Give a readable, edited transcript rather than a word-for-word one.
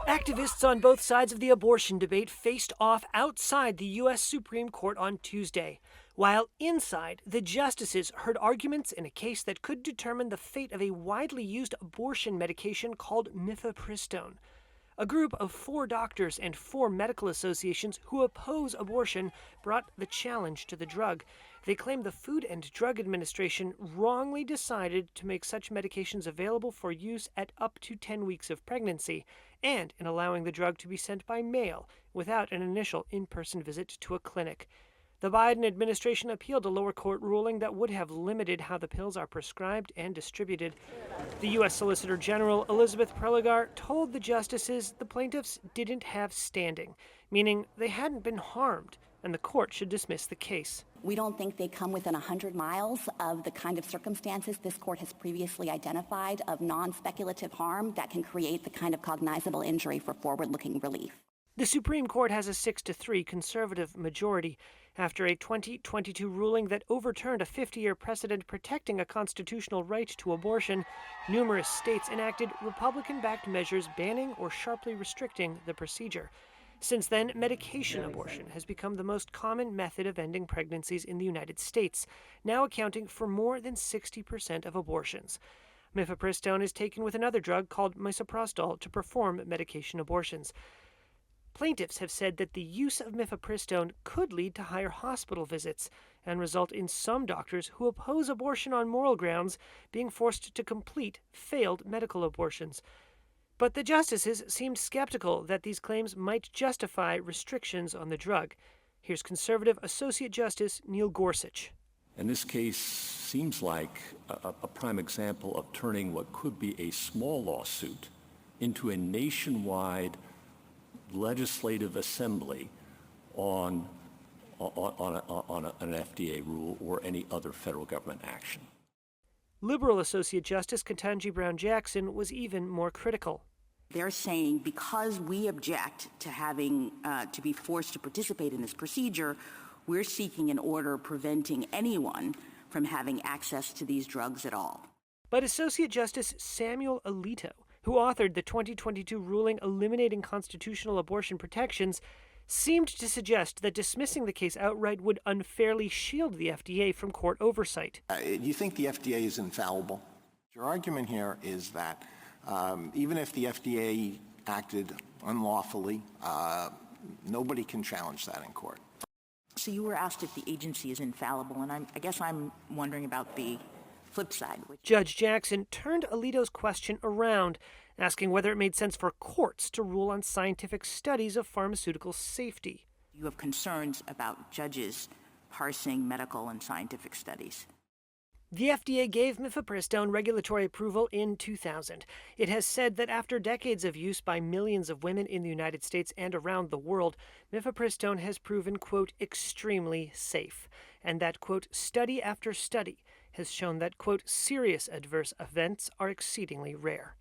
Activists on both sides of the abortion debate faced off outside the U.S. Supreme Court on Tuesday, while inside, the justices heard arguments in a case that could determine the fate of a widely used abortion medication called mifepristone. A group of 4 doctors and 4 medical associations who oppose abortion brought the challenge to the drug. They claim the Food and Drug Administration wrongly decided to make such medications available for use at up to 10 weeks of pregnancy, and in allowing the drug to be sent by mail without an initial in-person visit to a clinic. The Biden administration appealed a lower court ruling that would have limited how the pills are prescribed and distributed. The U.S. Solicitor General Elizabeth Prelogar told the justices the plaintiffs didn't have standing, meaning they hadn't been harmed, and the court should dismiss the case. We don't think they come within 100 miles of the kind of circumstances this court has previously identified of non-speculative harm that can create the kind of cognizable injury for forward-looking relief. The Supreme Court has a 6-3 conservative majority after a 2022 ruling that overturned a 50-year precedent protecting a constitutional right to abortion. Numerous states enacted Republican-backed measures banning or sharply restricting the procedure. Since then, medication abortion has become the most common method of ending pregnancies in the United States, now accounting for more than 60% of abortions. Mifepristone is taken with another drug called misoprostol to perform medication abortions. Plaintiffs have said that the use of mifepristone could lead to higher hospital visits and result in some doctors who oppose abortion on moral grounds being forced to complete failed medical abortions. But the justices seemed skeptical that these claims might justify restrictions on the drug. Here's conservative Associate Justice Neil Gorsuch. And this case seems like a prime example of turning what could be a small lawsuit into a nationwide legislative assembly on an FDA rule or any other federal government action. Liberal Associate Justice Ketanji Brown Jackson was even more critical. They're saying because we object to having to be forced to participate in this procedure, we're seeking an order preventing anyone from having access to these drugs at all. But Associate Justice Samuel Alito, who authored the 2022 ruling eliminating constitutional abortion protections, seemed to suggest that dismissing the case outright would unfairly shield the FDA from court oversight. You think the FDA is infallible? Your argument here is that even if the FDA acted unlawfully, nobody can challenge that in court. So you were asked if the agency is infallible, and I guess I'm wondering about the flip side. Judge Jackson turned Alito's question around, asking whether it made sense for courts to rule on scientific studies of pharmaceutical safety. You have concerns about judges parsing medical and scientific studies. The FDA gave mifepristone regulatory approval in 2000. It has said that after decades of use by millions of women in the United States and around the world, mifepristone has proven, quote, extremely safe, and that, quote, study after study has shown that, quote, serious adverse events are exceedingly rare.